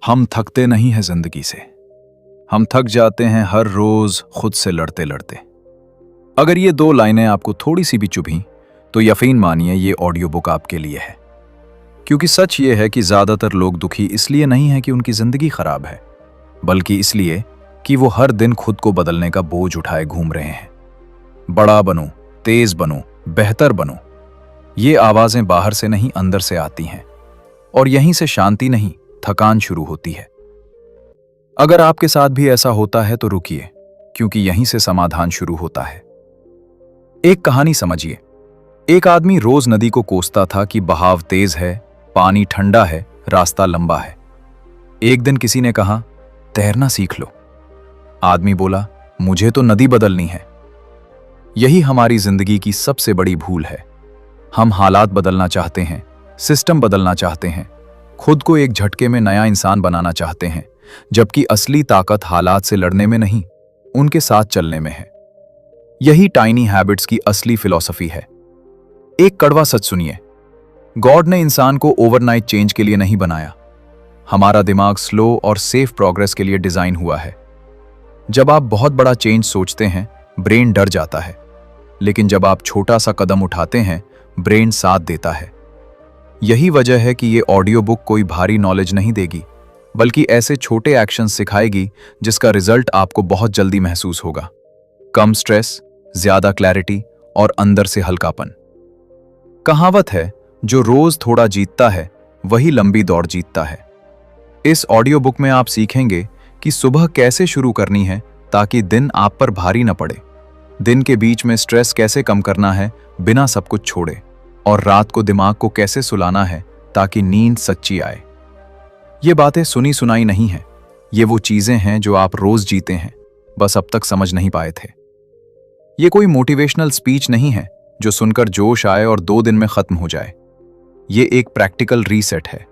हम थकते नहीं हैं जिंदगी से। हम थक जाते हैं हर रोज खुद से लड़ते लड़ते। अगर ये दो लाइनें आपको थोड़ी सी भी चुभीं तो यकीन मानिए ये ऑडियो बुक आपके लिए है। क्योंकि सच ये है कि ज्यादातर लोग दुखी इसलिए नहीं है कि उनकी जिंदगी खराब है, बल्कि इसलिए कि वो हर दिन खुद को बदलने का बोझ उठाए घूम रहे हैं। बड़ा बनूं, तेज बनूं, बेहतर बनूं, ये आवाजें बाहर से नहीं अंदर से आती हैं, और यहीं से शांति नहीं थकान शुरू होती है। अगर आपके साथ भी ऐसा होता है तो रुकिए, क्योंकि यहीं से समाधान शुरू होता है। एक कहानी समझिए। एक आदमी रोज नदी को कोसता था कि बहाव तेज है, पानी ठंडा है, रास्ता लंबा है। एक दिन किसी ने कहा, तैरना सीख लो। आदमी बोला, मुझे तो नदी बदलनी है। यही हमारी जिंदगी की सबसे बड़ी भूल है। हम हालात बदलना चाहते हैं, सिस्टम बदलना चाहते हैं, खुद को एक झटके में नया इंसान बनाना चाहते हैं, जबकि असली ताकत हालात से लड़ने में नहीं, उनके साथ चलने में है। यही टाइनी हैबिट्स की असली फिलॉसफी है। एक कड़वा सच सुनिए, गॉड ने इंसान को ओवरनाइट चेंज के लिए नहीं बनाया। हमारा दिमाग स्लो और सेफ प्रोग्रेस के लिए डिजाइन हुआ है। जब आप बहुत बड़ा चेंज सोचते हैं, ब्रेन डर जाता है, लेकिन जब आप छोटा सा कदम उठाते हैं, ब्रेन साथ देता है। यही वजह है कि ये ऑडियो बुक कोई भारी नॉलेज नहीं देगी, बल्कि ऐसे छोटे एक्शन सिखाएगी जिसका रिजल्ट आपको बहुत जल्दी महसूस होगा। कम स्ट्रेस, ज्यादा क्लैरिटी और अंदर से हल्कापन। कहावत है, जो रोज थोड़ा जीतता है वही लंबी दौड़ जीतता है। इस ऑडियो बुक में आप सीखेंगे कि सुबह कैसे शुरू करनी है ताकि दिन आप पर भारी न पड़े, दिन के बीच में स्ट्रेस कैसे कम करना है बिना सब कुछ छोड़े, और रात को दिमाग को कैसे सुलाना है ताकि नींद सच्ची आए। ये बातें सुनी सुनाई नहीं हैं, ये वो चीजें हैं जो आप रोज जीते हैं, बस अब तक समझ नहीं पाए थे। ये कोई मोटिवेशनल स्पीच नहीं है जो सुनकर जोश आए और 2 दिन में खत्म हो जाए। ये एक प्रैक्टिकल रीसेट है,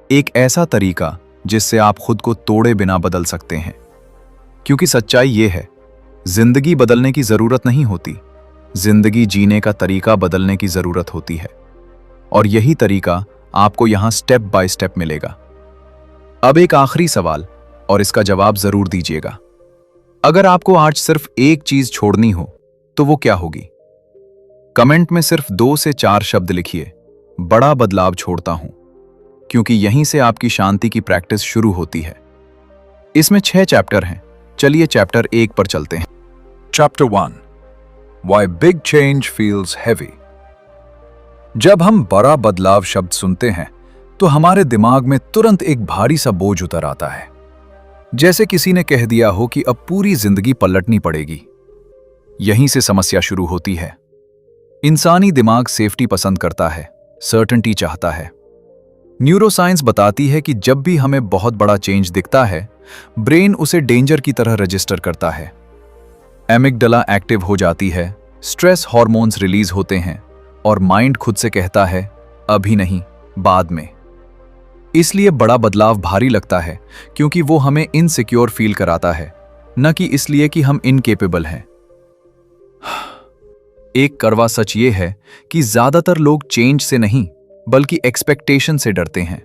एक ऐसा तरीका जिससे आप खुद को तोड़े बिना बदल सकते हैं। क्योंकि सच्चाई ये है, जिंदगी बदलने की जरूरत नहीं होती, जिंदगी जीने का तरीका बदलने की जरूरत होती है, और यही तरीका आपको यहां स्टेप बाय स्टेप मिलेगा। अब एक आखिरी सवाल, और इसका जवाब जरूर दीजिएगा। अगर आपको आज सिर्फ एक चीज छोड़नी हो तो वो क्या होगी? कमेंट में सिर्फ 2 से 4 शब्द लिखिए, बड़ा बदलाव छोड़ता हूं, क्योंकि यहीं से आपकी शांति की प्रैक्टिस शुरू होती है। इसमें 6 चैप्टर हैं, चलिए चैप्टर 1 पर चलते हैं। Chapter 1. Why Big Change Feels Heavy. जब हम बड़ा बदलाव शब्द सुनते हैं तो हमारे दिमाग में तुरंत एक भारी सा बोझ उतर आता है, जैसे किसी ने कह दिया हो कि अब पूरी जिंदगी पलटनी पड़ेगी। यहीं से समस्या शुरू होती है। इंसानी दिमाग सेफ्टी पसंद करता है, सर्टेनिटी चाहता है। न्यूरोसाइंस बताती है कि जब भी हमें बहुत बड़ा चेंज दिखता है, ब्रेन उसे डेंजर की तरह रजिस्टर करता है। एमिगडाला एक्टिव हो जाती है, स्ट्रेस हार्मोन्स रिलीज होते हैं, और माइंड खुद से कहता है, अभी नहीं, बाद में। इसलिए बड़ा बदलाव भारी लगता है, क्योंकि वो हमें इनसिक्योर फील कराता है, न कि इसलिए कि हम इनकेपेबल हैं। एक कड़वा सच ये है कि ज्यादातर लोग चेंज से नहीं, बल्कि एक्सपेक्टेशन से डरते हैं।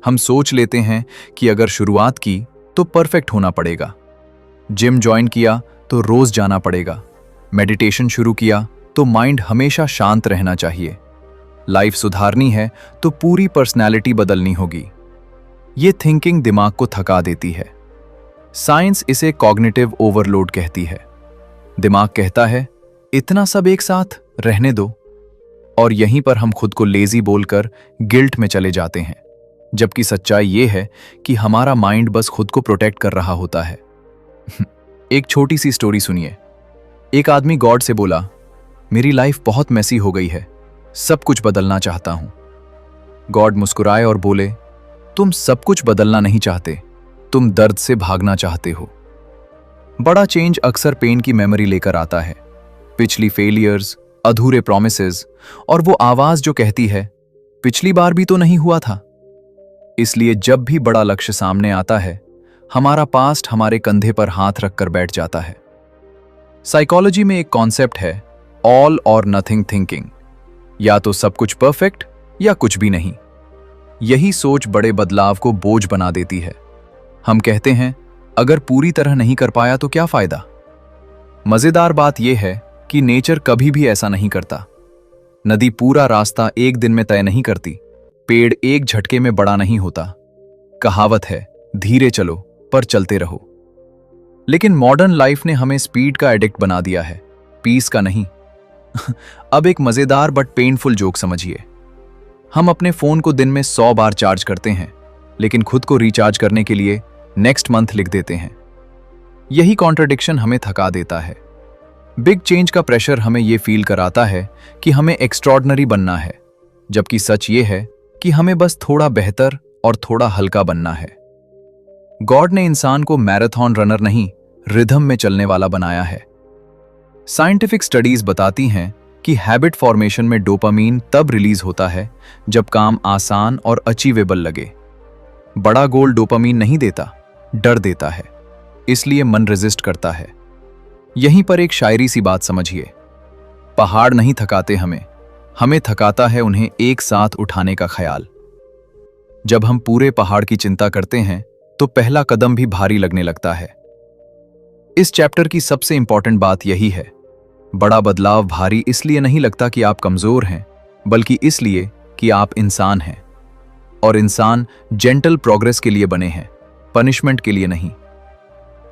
हम सोच लेते हैं कि अगर शुरुआत की तो परफेक्ट होना पड़ेगा, जिम ज्वाइन किया तो रोज जाना पड़ेगा, मेडिटेशन शुरू किया तो माइंड हमेशा शांत रहना चाहिए, लाइफ सुधारनी है तो पूरी पर्सनैलिटी बदलनी होगी। ये थिंकिंग दिमाग को थका देती है। साइंस इसे कॉग्निटिव ओवरलोड कहती है। दिमाग कहता है, इतना सब एक साथ रहने दो, और यहीं पर हम खुद को लेजी बोलकर गिल्ट में चले जाते हैं, जबकि सच्चाई ये है कि हमारा माइंड बस खुद को प्रोटेक्ट कर रहा होता है। एक छोटी सी स्टोरी सुनिए। एक आदमी गॉड से बोला, मेरी लाइफ बहुत मैसी हो गई है, सब कुछ बदलना चाहता हूं। गॉड मुस्कुराए और बोले, तुम सब कुछ बदलना नहीं चाहते, तुम दर्द से भागना चाहते हो। बड़ा चेंज अक्सर पेन की मेमोरी लेकर आता है, पिछली फेलियर्स, अधूरे प्रॉमिसेस, और वो आवाज जो कहती है, पिछली बार भी तो नहीं हुआ था। इसलिए जब भी बड़ा लक्ष्य सामने आता है, हमारा पास्ट हमारे कंधे पर हाथ रखकर बैठ जाता है। साइकोलॉजी में एक कॉन्सेप्ट है, ऑल और नथिंग थिंकिंग, या तो सब कुछ परफेक्ट या कुछ भी नहीं। यही सोच बड़े बदलाव को बोझ बना देती है। हम कहते हैं, अगर पूरी तरह नहीं कर पाया तो क्या फायदा। मजेदार बात यह है कि नेचर कभी भी ऐसा नहीं करता। नदी पूरा रास्ता एक दिन में तय नहीं करती, पेड़ एक झटके में बड़ा नहीं होता। कहावत है, धीरे चलो पर चलते रहो। लेकिन मॉडर्न लाइफ ने हमें स्पीड का एडिक्ट बना दिया है, पीस का नहीं। अब एक मजेदार बट पेनफुल जोक समझिए। हम अपने फोन को दिन में 100 बार चार्ज करते हैं, लेकिन खुद को रिचार्ज करने के लिए नेक्स्ट मंथ लिख देते हैं। यही कॉन्ट्रडिक्शन हमें थका देता है। बिग चेंज का प्रेशर हमें यह फील कराता है कि हमें एक्स्ट्रॉर्डनरी बनना है, जबकि सच ये है कि हमें बस थोड़ा बेहतर और थोड़ा हल्का बनना है। गॉड ने इंसान को मैराथन रनर नहीं, रिदम में चलने वाला बनाया है। साइंटिफिक स्टडीज बताती हैं कि हैबिट फॉर्मेशन में डोपामीन तब रिलीज होता है जब काम आसान और अचीवेबल लगे। बड़ा गोल डोपामीन नहीं देता, डर देता है, इसलिए मन रेजिस्ट करता है। यहीं पर एक शायरी सी बात समझिए, पहाड़ नहीं थकाते हमें थकाता है उन्हें एक साथ उठाने का ख्याल। जब हम पूरे पहाड़ की चिंता करते हैं तो पहला कदम भी भारी लगने लगता है। इस चैप्टर की सबसे इंपॉर्टेंट बात यही है, बड़ा बदलाव भारी इसलिए नहीं लगता कि आप कमजोर हैं, बल्कि इसलिए कि आप इंसान हैं। और इंसान जेंटल प्रोग्रेस के लिए बने हैं, पनिशमेंट के लिए नहीं।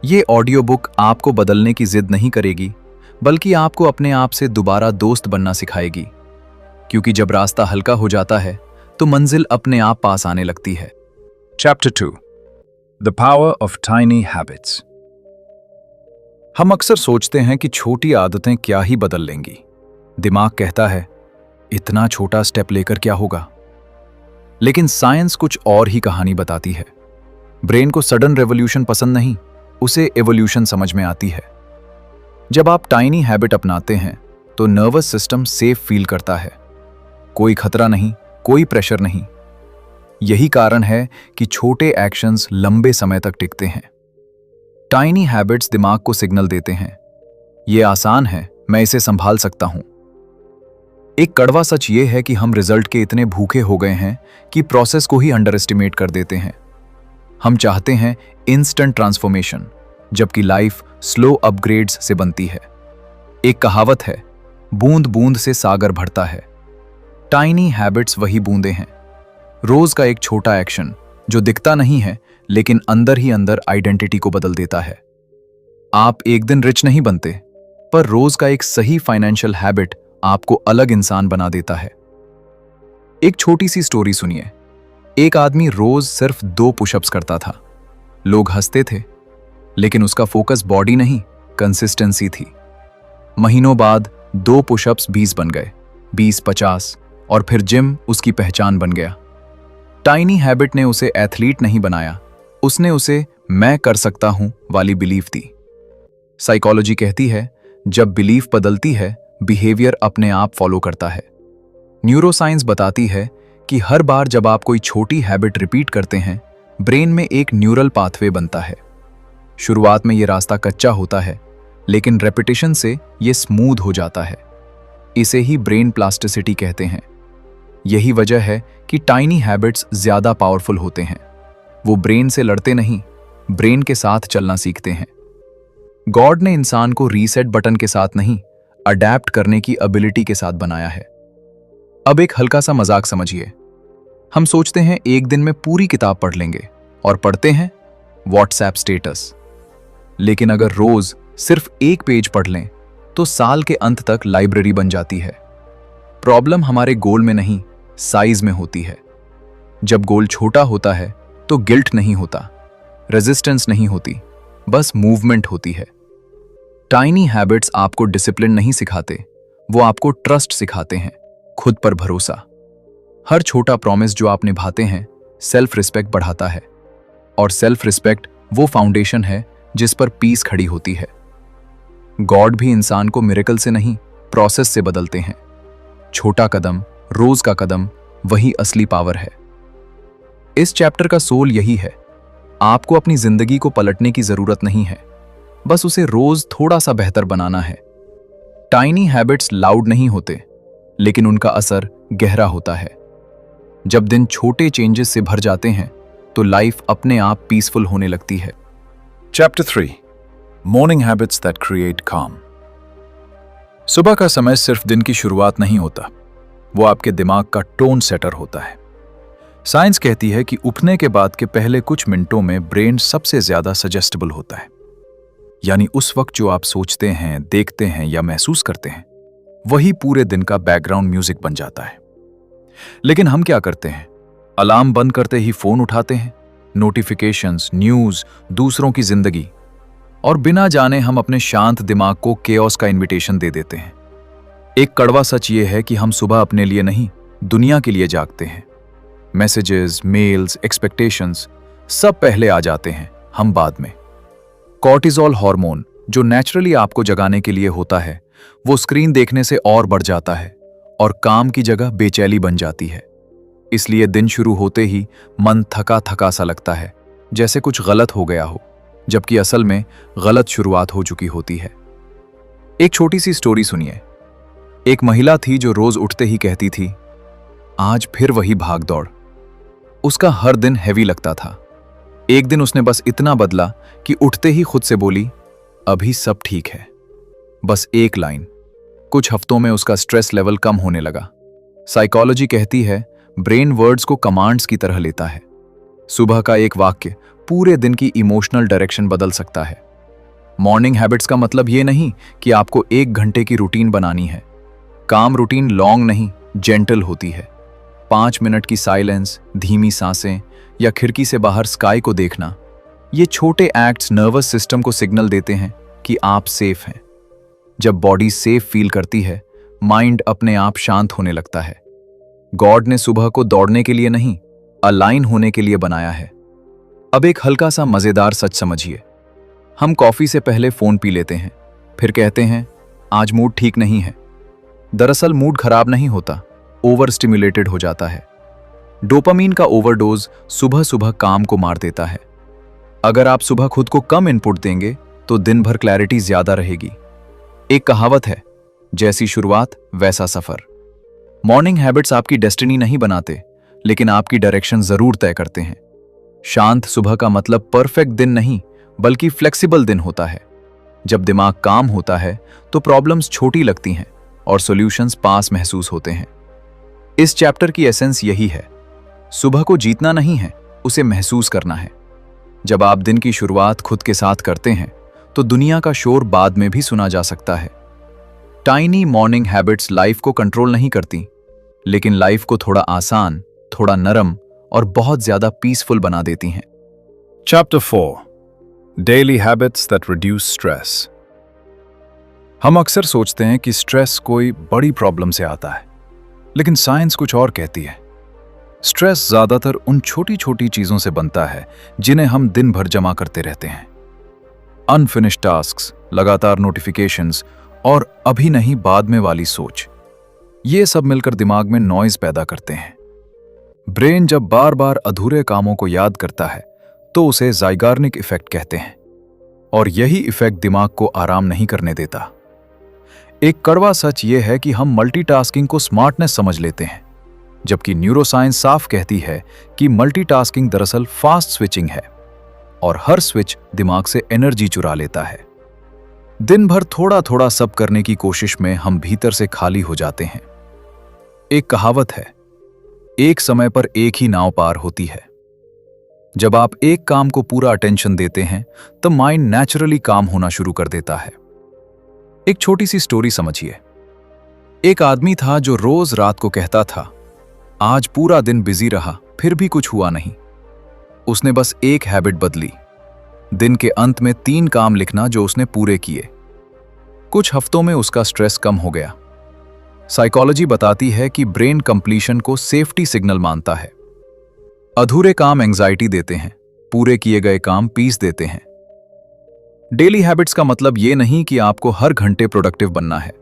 ये ऑडियो बुक आपको बदलने की जिद नहीं करेगी, बल्कि आपको अपने आप से दोबारा दोस्त बनना सिखाएगी। क्योंकि जब रास्ता हल्का हो जाता है तो मंजिल अपने आप पास आने लगती है। Chapter 2 The Power of Tiny Habits। हम अक्सर सोचते हैं कि छोटी आदतें क्या ही बदल लेंगी। दिमाग कहता है, इतना छोटा स्टेप लेकर क्या होगा। लेकिन साइंस कुछ और ही कहानी बताती है। ब्रेन को सडन रेवोल्यूशन पसंद नहीं, उसे एवोल्यूशन समझ में आती है। जब आप टाइनी हैबिट अपनाते हैं तो नर्वस सिस्टम सेफ फील करता है। कोई खतरा नहीं, कोई प्रेशर नहीं। यही कारण है कि छोटे एक्शंस लंबे समय तक टिकते हैं। टाइनी हैबिट्स दिमाग को सिग्नल देते हैं, यह आसान है, मैं इसे संभाल सकता हूं। एक कड़वा सच यह है कि हम रिजल्ट के इतने भूखे हो गए हैं कि प्रोसेस को ही अंडर एस्टिमेट कर देते हैं। हम चाहते हैं इंस्टेंट ट्रांसफॉर्मेशन, जबकि लाइफ स्लो अपग्रेड्स से बनती है। एक कहावत है, बूंद बूंद से सागर भरता है। टाइनी हैबिट्स वही बूंदे हैं। रोज का एक छोटा एक्शन जो दिखता नहीं है लेकिन अंदर ही अंदर आइडेंटिटी को बदल देता है। आप एक दिन रिच नहीं बनते, पर रोज का एक सही फाइनेंशियल हैबिट आपको अलग इंसान बना देता है। एक छोटी सी स्टोरी सुनिए। एक आदमी रोज सिर्फ 2 पुशअप्स करता था। लोग हंसते थे, लेकिन उसका फोकस बॉडी नहीं, कंसिस्टेंसी थी। महीनों बाद 2 पुशअप्स 20 बन गए, 20 50, और फिर जिम उसकी पहचान बन गया। टाइनी हैबिट ने उसे एथलीट नहीं बनाया, उसने उसे मैं कर सकता हूं वाली बिलीफ दी। साइकोलॉजी कहती है, जब बिलीफ बदलती है, बिहेवियर अपने आप फॉलो करता है। न्यूरोसाइंस बताती है कि हर बार जब आप कोई छोटी हैबिट रिपीट करते हैं, ब्रेन में एक न्यूरल पाथवे बनता है। शुरुआत में यह रास्ता कच्चा होता है, लेकिन रेपिटेशन से यह स्मूथ हो जाता है। इसे ही ब्रेन प्लास्टिसिटी कहते हैं। यही वजह है कि टाइनी हैबिट्स ज्यादा पावरफुल होते हैं। वो ब्रेन से लड़ते नहीं, ब्रेन के साथ चलना सीखते हैं। गॉड ने इंसान को रीसेट बटन के साथ नहीं, अडैप्ट करने की एबिलिटी के साथ बनाया है। अब एक हल्का सा मजाक समझिए। हम सोचते हैं एक दिन में पूरी किताब पढ़ लेंगे, और पढ़ते हैं व्हाट्सएप स्टेटस। लेकिन अगर रोज सिर्फ 1 पेज पढ़ लें तो साल के अंत तक लाइब्रेरी बन जाती है। प्रॉब्लम हमारे गोल में नहीं, साइज में होती है। जब गोल छोटा होता है तो गिल्ट नहीं होता, रेजिस्टेंस नहीं होती, बस मूवमेंट होती है। टाइनी हैबिट्स आपको डिसिप्लिन नहीं सिखाते, वो आपको ट्रस्ट सिखाते हैं, खुद पर भरोसा। हर छोटा प्रॉमिस जो आप निभाते हैं सेल्फ रिस्पेक्ट बढ़ाता है, और सेल्फ रिस्पेक्ट वो फाउंडेशन है जिस पर पीस खड़ी होती है। गॉड भी इंसान को मिरेकल से नहीं, प्रोसेस से बदलते हैं। छोटा कदम, रोज का कदम, वही असली पावर है। इस चैप्टर का सोल यही है, आपको अपनी जिंदगी को पलटने की जरूरत नहीं है, बस उसे रोज थोड़ा सा बेहतर बनाना है। टाइनी हैबिट्स लाउड नहीं होते, लेकिन उनका असर गहरा होता है। जब दिन छोटे चेंजेस से भर जाते हैं तो लाइफ अपने आप पीसफुल होने लगती है। Chapter 3 Morning Habits that Create Calm। सुबह का समय सिर्फ दिन की शुरुआत नहीं होता, वो आपके दिमाग का टोन सेटर होता है। साइंस कहती है कि उठने के बाद के पहले कुछ मिनटों में ब्रेन सबसे ज्यादा सजेस्टेबल होता है, यानी उस वक्त जो आप सोचते हैं, देखते हैं या महसूस करते हैं, वही पूरे दिन का बैकग्राउंड म्यूजिक बन जाता है। लेकिन हम क्या करते हैं? अलार्म बंद करते ही फोन उठाते हैं, नोटिफिकेशंस, न्यूज, दूसरों की जिंदगी, और बिना जाने हम अपने शांत दिमाग को केओस का इनविटेशन दे देते हैं। एक कड़वा सच ये है कि हम सुबह अपने लिए नहीं, दुनिया के लिए जागते हैं। मैसेजेस, मेल्स, एक्सपेक्टेशंस सब पहले आ जाते हैं, हम बाद में। कॉर्टिसोल हार्मोन जो नेचुरली आपको जगाने के लिए होता है, वो स्क्रीन देखने से और बढ़ जाता है और काम की जगह बेचैनी बन जाती है। इसलिए दिन शुरू होते ही मन थका थका सा लगता है, जैसे कुछ गलत हो गया हो, जबकि असल में गलत शुरुआत हो चुकी होती है। एक छोटी सी स्टोरी सुनिए। एक महिला थी जो रोज उठते ही कहती थी, आज फिर वही भाग दौड़। उसका हर दिन हैवी लगता था। एक दिन उसने बस इतना बदला कि उठते ही खुद से बोली, अभी सब ठीक है। बस एक लाइन। कुछ हफ्तों में उसका स्ट्रेस लेवल कम होने लगा। साइकोलॉजी कहती है ब्रेन वर्ड्स को कमांड्स की तरह लेता है। सुबह का एक वाक्य पूरे दिन की इमोशनल डायरेक्शन बदल सकता है। मॉर्निंग हैबिट्स का मतलब ये नहीं कि आपको 1 घंटे की रूटीन बनानी है। काम रूटीन लॉन्ग नहीं, जेंटल होती है। 5 मिनट की साइलेंस, धीमी सांसें या खिड़की से बाहर स्काई को देखना, ये छोटे एक्ट्स नर्वस सिस्टम को सिग्नल देते हैं कि आप सेफ हैं। जब बॉडी सेफ फील करती है, माइंड अपने आप शांत होने लगता है। गॉड ने सुबह को दौड़ने के लिए नहीं, अलाइन होने के लिए बनाया है। अब एक हल्का सा मजेदार सच समझिए। हम कॉफी से पहले फोन पी लेते हैं, फिर कहते हैं आज मूड ठीक नहीं है। दरअसल मूड खराब नहीं होता, ओवर स्टिमुलेटेड हो जाता है। डोपामीन का ओवरडोज सुबह सुबह काम को मार देता है। अगर आप सुबह खुद को कम इनपुट देंगे तो दिन भर क्लैरिटी ज्यादा रहेगी। एक कहावत है, जैसी शुरुआत वैसा सफर। मॉर्निंग हैबिट्स आपकी डेस्टिनी नहीं बनाते, लेकिन आपकी डायरेक्शन जरूर तय करते हैं। शांत सुबह का मतलब परफेक्ट दिन नहीं, बल्कि फ्लेक्सिबल दिन होता है। जब दिमाग काम होता है तो प्रॉब्लम्स छोटी लगती हैं और सॉल्यूशंस पास महसूस होते हैं। इस चैप्टर की एसेंस यही है, सुबह को जीतना नहीं है, उसे महसूस करना है। जब आप दिन की शुरुआत खुद के साथ करते हैं तो दुनिया का शोर बाद में भी सुना जा सकता है। टाइनी मॉर्निंग हैबिट्स लाइफ को कंट्रोल नहीं करती, लेकिन लाइफ को थोड़ा आसान, थोड़ा नरम और बहुत ज्यादा पीसफुल बना देती हैं। Chapter 4 Daily Habits that Reduce Stress। हम अक्सर सोचते हैं कि स्ट्रेस कोई बड़ी प्रॉब्लम से आता है, लेकिन साइंस कुछ और कहती है। स्ट्रेस ज्यादातर उन छोटी छोटी चीजों से बनता है जिन्हें हम दिन भर जमा करते रहते हैं। अनफिनिश्ड टास्क्स, लगातार नोटिफिकेशंस और अभी नहीं बाद में वाली सोच, ये सब मिलकर दिमाग में नॉइज पैदा करते हैं। ब्रेन जब बार बार अधूरे कामों को याद करता है तो उसे ज़ाइगार्निक इफेक्ट कहते हैं, और यही इफेक्ट दिमाग को आराम नहीं करने देता। एक कड़वा सच ये है कि हम मल्टीटास्किंग को स्मार्टनेस समझ लेते हैं, जबकि न्यूरोसाइंस साफ कहती है कि मल्टीटास्किंग दरअसल फास्ट स्विचिंग है और हर स्विच दिमाग से एनर्जी चुरा लेता है। दिन भर थोड़ा थोड़ा सब करने की कोशिश में हम भीतर से खाली हो जाते हैं। एक कहावत है, एक समय पर एक ही नाव पार होती है। जब आप एक काम को पूरा अटेंशन देते हैं तो माइंड नेचुरली काम होना शुरू कर देता है। एक छोटी सी स्टोरी समझिए। एक आदमी था जो रोज रात को कहता था, आज पूरा दिन बिजी रहा फिर भी कुछ हुआ नहीं। उसने बस एक हैबिट बदली, दिन के अंत में 3 काम लिखना जो उसने पूरे किए। कुछ हफ्तों में उसका स्ट्रेस कम हो गया। साइकोलॉजी बताती है कि ब्रेन कंप्लीशन को सेफ्टी सिग्नल मानता है। अधूरे काम एंजाइटी देते हैं, पूरे किए गए काम पीस देते हैं। डेली हैबिट्स का मतलब ये नहीं कि आपको हर घंटे प्रोडक्टिव बनना है।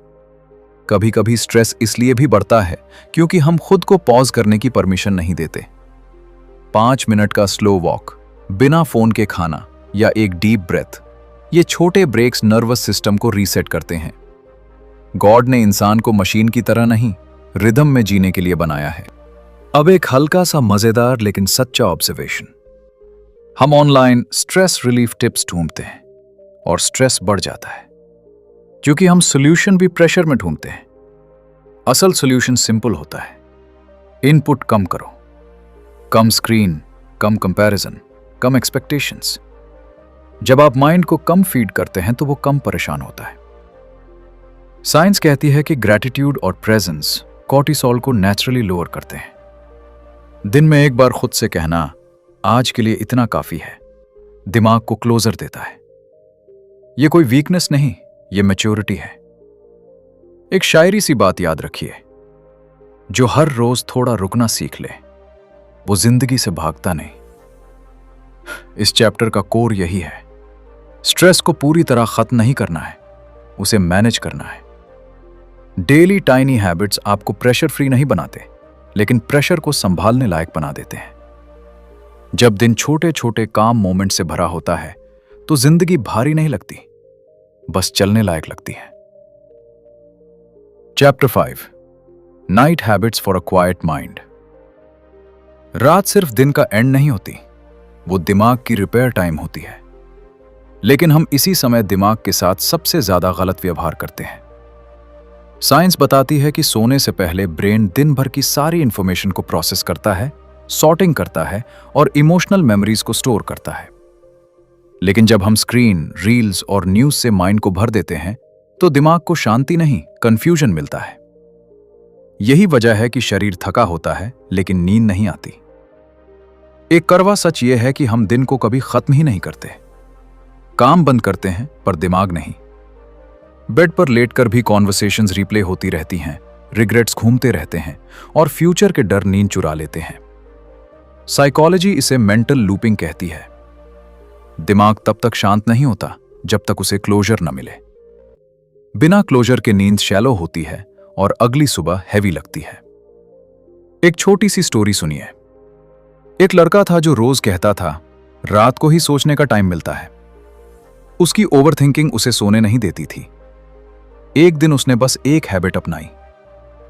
कभी कभी स्ट्रेस इसलिए भी बढ़ता है क्योंकि हम खुद को पॉज करने की परमिशन नहीं देते। 5 मिनट का स्लो वॉक, बिना फोन के खाना या एक डीप ब्रेथ, ये छोटे ब्रेक्स नर्वस सिस्टम को रीसेट करते हैं। गॉड ने इंसान को मशीन की तरह नहीं, रिदम में जीने के लिए बनाया है। अब एक हल्का सा मजेदार लेकिन सच्चा ऑब्जर्वेशन। हम ऑनलाइन स्ट्रेस रिलीफ टिप्स ढूंढते हैं और स्ट्रेस बढ़ जाता है क्योंकि हम सॉल्यूशन भी प्रेशर में ढूंढते हैं। असल सॉल्यूशन सिंपल होता है। इनपुट कम करो, कम स्क्रीन, कम कंपैरिजन, कम एक्सपेक्टेशंस। जब आप माइंड को कम फीड करते हैं तो वो कम परेशान होता है। साइंस कहती है कि ग्रैटिट्यूड और प्रेजेंस कॉर्टिसोल को नेचुरली लोअर करते हैं। दिन में एक बार खुद से कहना आज के लिए इतना काफी है, दिमाग को क्लोजर देता है। यह कोई वीकनेस नहीं, यह मैच्योरिटी है। एक शायरी सी बात याद रखिए, जो हर रोज थोड़ा रुकना सीख ले वो जिंदगी से भागता नहीं। इस चैप्टर का कोर यही है, स्ट्रेस को पूरी तरह खत्म नहीं करना है, उसे मैनेज करना है। डेली टाइनी हैबिट्स आपको प्रेशर फ्री नहीं बनाते, लेकिन प्रेशर को संभालने लायक बना देते हैं। जब दिन छोटे छोटे काम मोमेंट से भरा होता है तो जिंदगी भारी नहीं लगती, बस चलने लायक लगती है। Chapter 5, night habits for a quite mind. रात सिर्फ दिन का एंड नहीं होती, वो दिमाग की रिपेयर टाइम होती है। लेकिन हम इसी समय दिमाग के साथ सबसे ज्यादा गलत व्यवहार करते हैं। साइंस बताती है कि सोने से पहले ब्रेन दिन भर की सारी इंफॉर्मेशन को प्रोसेस करता है, सॉर्टिंग करता है और इमोशनल मेमोरीज को स्टोर करता है। लेकिन जब हम स्क्रीन, रील्स और न्यूज से माइंड को भर देते हैं तो दिमाग को शांति नहीं, कंफ्यूजन मिलता है। यही वजह है कि शरीर थका होता है लेकिन नींद नहीं आती। एक कड़वा सच यह है कि हम दिन को कभी खत्म ही नहीं करते। काम बंद करते हैं पर दिमाग नहीं। बेड पर लेटकर भी कॉन्वर्सेशंस रिप्ले होती रहती हैं, रिग्रेट्स घूमते रहते हैं और फ्यूचर के डर नींद चुरा लेते हैं। साइकोलॉजी इसे मेंटल लूपिंग कहती है। दिमाग तब तक शांत नहीं होता जब तक उसे क्लोजर न मिले। बिना क्लोजर के नींद शैलो होती है और अगली सुबह हैवी लगती है। एक छोटी सी स्टोरी सुनिए। एक लड़का था जो रोज कहता था रात को ही सोचने का टाइम मिलता है। उसकी ओवरथिंकिंग उसे सोने नहीं देती थी। एक दिन उसने बस एक हैबिट अपनाई,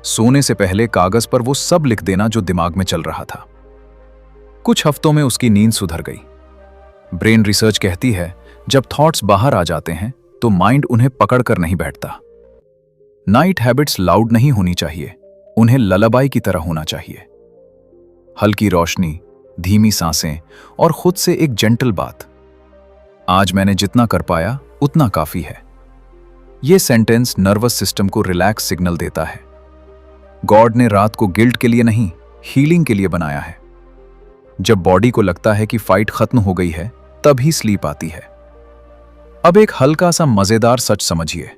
सोने से पहले कागज पर वो सब लिख देना जो दिमाग में चल रहा था। कुछ हफ्तों में उसकी नींद सुधर गई। ब्रेन रिसर्च कहती है जब थॉट्स बाहर आ जाते हैं तो माइंड उन्हें पकड़ कर नहीं बैठता। नाइट हैबिट्स लाउड नहीं होनी चाहिए, उन्हें ललाबाई की तरह होना चाहिए। हल्की रोशनी, धीमी सांसें और खुद से एक जेंटल बात, आज मैंने जितना कर पाया उतना काफी है। यह सेंटेंस नर्वस सिस्टम को रिलैक्स सिग्नल देता है। गॉड ने रात को गिल्ट के लिए नहीं, हीलिंग के लिए बनाया है। जब बॉडी को लगता है कि फाइट खत्म हो गई है तभी स्लीप आती है। अब एक हल्का सा मजेदार सच समझिए।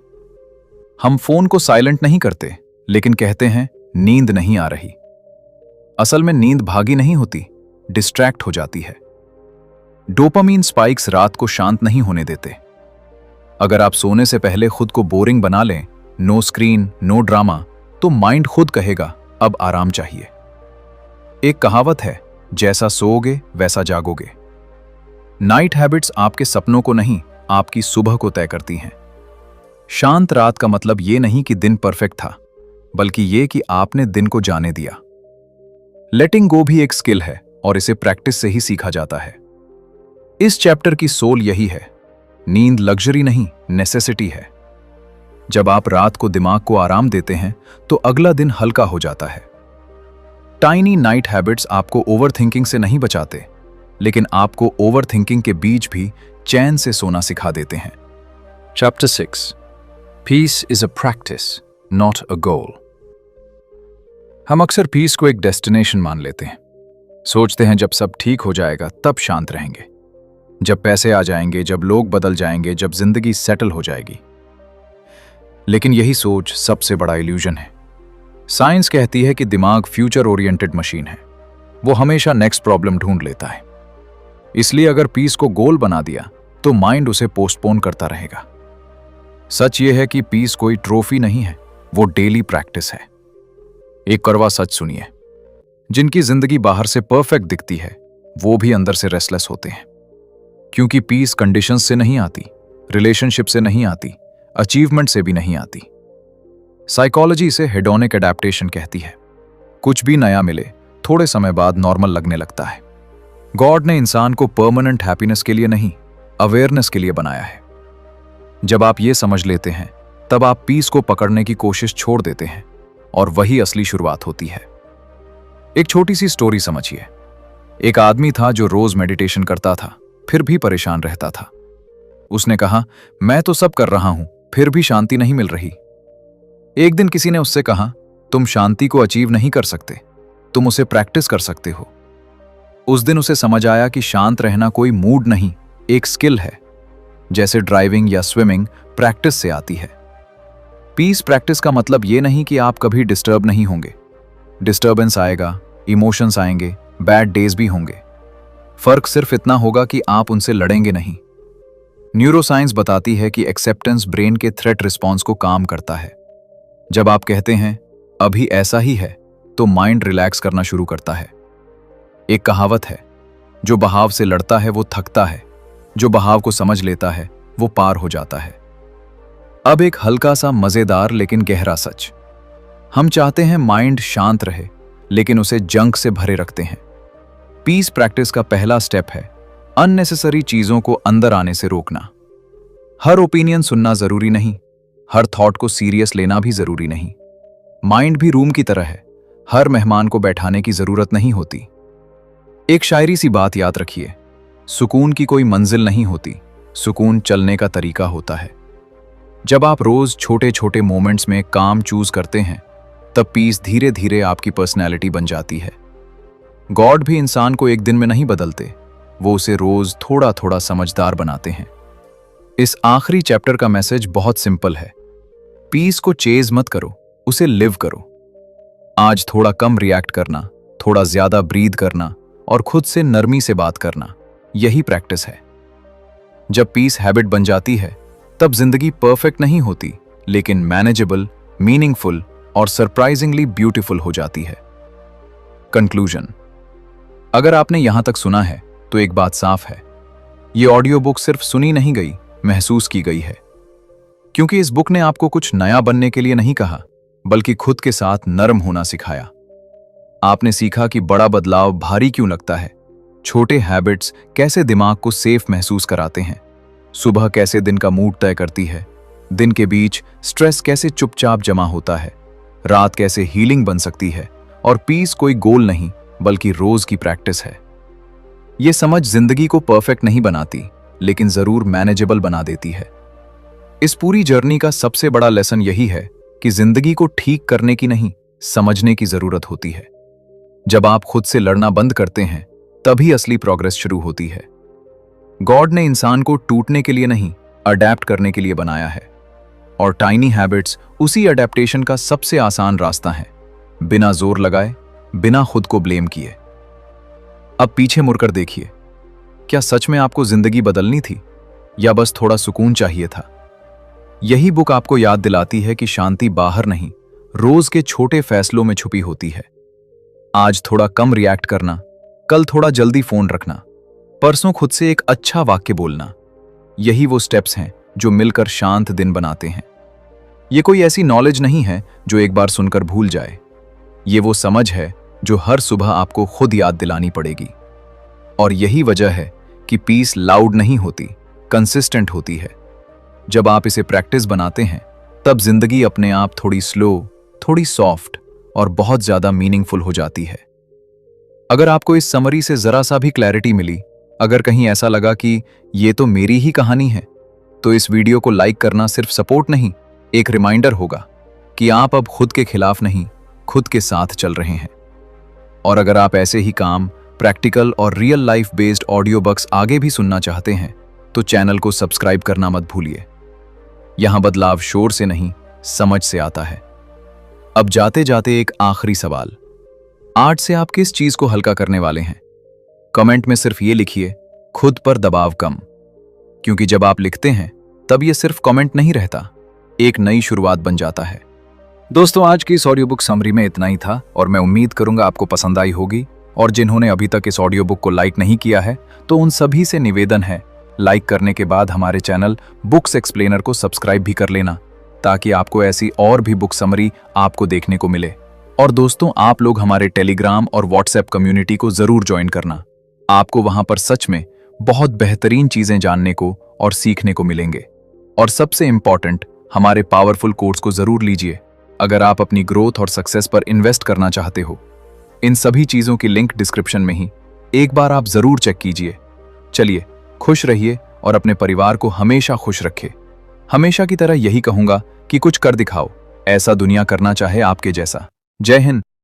हम फोन को साइलेंट नहीं करते लेकिन कहते हैं नींद नहीं आ रही। असल में नींद भागी नहीं होती, डिस्ट्रैक्ट हो जाती है। डोपामीन स्पाइक्स रात को शांत नहीं होने देते। अगर आप सोने से पहले खुद को बोरिंग बना लें, नो स्क्रीन, नो ड्रामा, तो माइंड खुद कहेगा अब आराम चाहिए। एक कहावत है, जैसा सोओगे वैसा जागोगे। नाइट हैबिट्स आपके सपनों को नहीं, आपकी सुबह को तय करती हैं। शांत रात का मतलब ये नहीं कि दिन परफेक्ट था, बल्कि ये कि आपने दिन को जाने दिया। लेटिंग गो भी एक स्किल है और इसे प्रैक्टिस से ही सीखा जाता है। इस चैप्टर की सोल यही है, नींद लग्जरी नहीं, नेसेसिटी है। जब आप रात को दिमाग को आराम देते हैं तो अगला दिन हल्का हो जाता है। टाइनी नाइट हैबिट्स आपको ओवरथिंकिंग से नहीं बचाते, लेकिन आपको ओवरथिंकिंग के बीच भी चैन से सोना सिखा देते हैं। Chapter 6, peace is a practice, not a goal. हम अक्सर पीस को एक डेस्टिनेशन मान लेते हैं। सोचते हैं जब सब ठीक हो जाएगा तब शांत रहेंगे, जब पैसे आ जाएंगे, जब लोग बदल जाएंगे, जब जिंदगी सेटल हो जाएगी। लेकिन यही सोच सबसे बड़ा इल्यूजन है। साइंस कहती है कि दिमाग फ्यूचर ओरिएंटेड मशीन है, वो हमेशा नेक्स्ट प्रॉब्लम ढूंढ लेता है। इसलिए अगर पीस को गोल बना दिया तो माइंड उसे पोस्टपोन करता रहेगा। सच ये है कि पीस कोई ट्रॉफी नहीं है, वो डेली प्रैक्टिस है। एक कड़वा सच सुनिए, जिनकी जिंदगी बाहर से परफेक्ट दिखती है वो भी अंदर से रेस्टलेस होते हैं। क्योंकि पीस कंडीशंस से नहीं आती, रिलेशनशिप से नहीं आती, अचीवमेंट से भी नहीं आती। साइकोलॉजी इसे हेडोनिक एडेप्टेशन कहती है। कुछ भी नया मिले थोड़े समय बाद नॉर्मल लगने लगता है। गॉड ने इंसान को परमानेंट हैप्पीनेस के लिए नहीं, अवेयरनेस के लिए बनाया है। जब आप ये समझ लेते हैं, तब आप पीस को पकड़ने की कोशिश छोड़ देते हैं और वही असली शुरुआत होती है। एक छोटी सी स्टोरी समझिए। एक आदमी था जो रोज मेडिटेशन करता था, फिर भी परेशान रहता था। उसने कहा, मैं तो सब कर रहा हूं, फिर भी शांति नहीं मिल रही। एक दिन किसी ने उससे कहा, तुम शांति को अचीव नहीं कर सकते, तुम उसे प्रैक्टिस कर सकते हो। उस दिन उसे समझ आया कि शांत रहना कोई मूड नहीं, एक स्किल है। जैसे ड्राइविंग या स्विमिंग प्रैक्टिस से आती है। पीस प्रैक्टिस का मतलब ये नहीं कि आप कभी डिस्टर्ब नहीं होंगे। डिस्टर्बेंस आएगा, इमोशंस आएंगे, बैड डेज भी होंगे। फर्क सिर्फ इतना होगा कि आप उनसे लड़ेंगे नहीं। न्यूरोसाइंस बताती है कि एक्सेप्टेंस ब्रेन के थ्रेट रिस्पॉन्स को काम करता है। जब आप कहते हैं अभी ऐसा ही है, तो माइंड रिलैक्स करना शुरू करता है। एक कहावत है, जो बहाव से लड़ता है वो थकता है, जो बहाव को समझ लेता है वो पार हो जाता है। अब एक हल्का सा मजेदार लेकिन गहरा सच। हम चाहते हैं माइंड शांत रहे, लेकिन उसे जंक से भरे रखते हैं। पीस प्रैक्टिस का पहला स्टेप है अननेसेसरी चीजों को अंदर आने से रोकना। हर ओपिनियन सुनना जरूरी नहीं, हर थॉट को सीरियस लेना भी जरूरी नहीं। माइंड भी रूम की तरह है, हर मेहमान को बैठाने की जरूरत नहीं होती। एक शायरी सी बात याद रखिए, सुकून की कोई मंजिल नहीं होती, सुकून चलने का तरीका होता है। जब आप रोज छोटे छोटे मोमेंट्स में काम चूज करते हैं, तब पीस धीरे धीरे आपकी पर्सनैलिटी बन जाती है। गॉड भी इंसान को एक दिन में नहीं बदलते, वो उसे रोज थोड़ा थोड़ा समझदार बनाते हैं। इस आखिरी चैप्टर का मैसेज बहुत सिंपल है, पीस को चेज मत करो, उसे लिव करो। आज थोड़ा कम रिएक्ट करना, थोड़ा ज्यादा ब्रीद करना और खुद से नरमी से बात करना, यही प्रैक्टिस है। जब पीस हैबिट बन जाती है, तब जिंदगी परफेक्ट नहीं होती, लेकिन मैनेजेबल, मीनिंगफुल और सरप्राइजिंगली ब्यूटीफुल हो जाती है। कंक्लूजन, अगर आपने यहां तक सुना है तो एक बात साफ है, ये ऑडियो बुक सिर्फ सुनी नहीं गई, महसूस की गई है। क्योंकि इस बुक ने आपको कुछ नया बनने के लिए नहीं कहा, बल्कि खुद के साथ नरम होना सिखाया। आपने सीखा कि बड़ा बदलाव भारी क्यों लगता है, छोटे हैबिट्स कैसे दिमाग को सेफ महसूस कराते हैं, सुबह कैसे दिन का मूड तय करती है, दिन के बीच स्ट्रेस कैसे चुपचाप जमा होता है, रात कैसे हीलिंग बन सकती है, और पीस कोई गोल नहीं बल्कि रोज की प्रैक्टिस है। ये समझ जिंदगी को परफेक्ट नहीं बनाती, लेकिन जरूर मैनेजेबल बना देती है। इस पूरी जर्नी का सबसे बड़ा लेसन यही है कि जिंदगी को ठीक करने की नहीं, समझने की जरूरत होती है। जब आप खुद से लड़ना बंद करते हैं, तभी असली प्रोग्रेस शुरू होती है। गॉड ने इंसान को टूटने के लिए नहीं, अडेप्ट करने के लिए बनाया है, और टाइनी हैबिट्स उसी अडेप्टेशन का सबसे आसान रास्ता है, बिना जोर लगाए, बिना खुद को ब्लेम किए। अब पीछे मुड़कर देखिए, क्या सच में आपको जिंदगी बदलनी थी या बस थोड़ा सुकून चाहिए था? यही बुक आपको याद दिलाती है कि शांति बाहर नहीं, रोज के छोटे फैसलों में छुपी होती है। आज थोड़ा कम रिएक्ट करना, कल थोड़ा जल्दी फोन रखना, परसों खुद से एक अच्छा वाक्य बोलना, यही वो स्टेप्स हैं जो मिलकर शांत दिन बनाते हैं। ये कोई ऐसी नॉलेज नहीं है जो एक बार सुनकर भूल जाए। ये वो समझ है जो हर सुबह आपको खुद याद दिलानी पड़ेगी। और यही वजह है कि पीस लाउड नहीं होती, कंसिस्टेंट होती है। जब आप इसे प्रैक्टिस बनाते हैं, तब जिंदगी अपने आप थोड़ी स्लो, थोड़ी सॉफ्ट और बहुत ज्यादा मीनिंगफुल हो जाती है। अगर आपको इस समरी से जरा सा भी क्लैरिटी मिली, अगर कहीं ऐसा लगा कि ये तो मेरी ही कहानी है, तो इस वीडियो को लाइक करना सिर्फ सपोर्ट नहीं, एक रिमाइंडर होगा कि आप अब खुद के खिलाफ नहीं, खुद के साथ चल रहे हैं। और अगर आप ऐसे ही काम, प्रैक्टिकल और real life based audio books आगे भी सुनना चाहते हैं, तो चैनल को सब्सक्राइब करना मत भूलिए। यहां बदलाव शोर से नहीं, समझ से आता है। अब जाते जाते एक आखिरी सवाल, आज से आप किस चीज को हल्का करने वाले हैं? कमेंट में सिर्फ ये लिखिए, खुद पर दबाव कम। क्योंकि जब आप लिखते हैं, तब ये सिर्फ कमेंट नहीं रहता, एक नई शुरुआत बन जाता है। दोस्तों, आज की इस ऑडियो बुक समरी में इतना ही था, और मैं उम्मीद करूंगा आपको पसंद आई होगी। और जिन्होंने अभी तक इस ऑडियो बुक को लाइक नहीं किया है, तो उन सभी से निवेदन है, लाइक करने के बाद हमारे चैनल बुक्स एक्सप्लेनर को सब्सक्राइब भी कर लेना, ताकि आपको ऐसी और भी बुक समरी आपको देखने को मिले। और दोस्तों, आप लोग हमारे टेलीग्राम और व्हाट्सएप कम्युनिटी को जरूर ज्वाइन करना। आपको वहां पर सच में बहुत बेहतरीन चीजें जानने को और सीखने को मिलेंगे। और सबसे इंपॉर्टेंट, हमारे पावरफुल कोर्स को जरूर लीजिए अगर आप अपनी ग्रोथ और सक्सेस पर इन्वेस्ट करना चाहते हो। इन सभी चीजों की लिंक डिस्क्रिप्शन में ही, एक बार आप जरूर चेक कीजिए। चलिए, खुश रहिए और अपने परिवार को हमेशा खुश रखें। हमेशा की तरह यही कहूंगा कि कुछ कर दिखाओ, ऐसा दुनिया करना चाहे आपके जैसा। जय हिंद।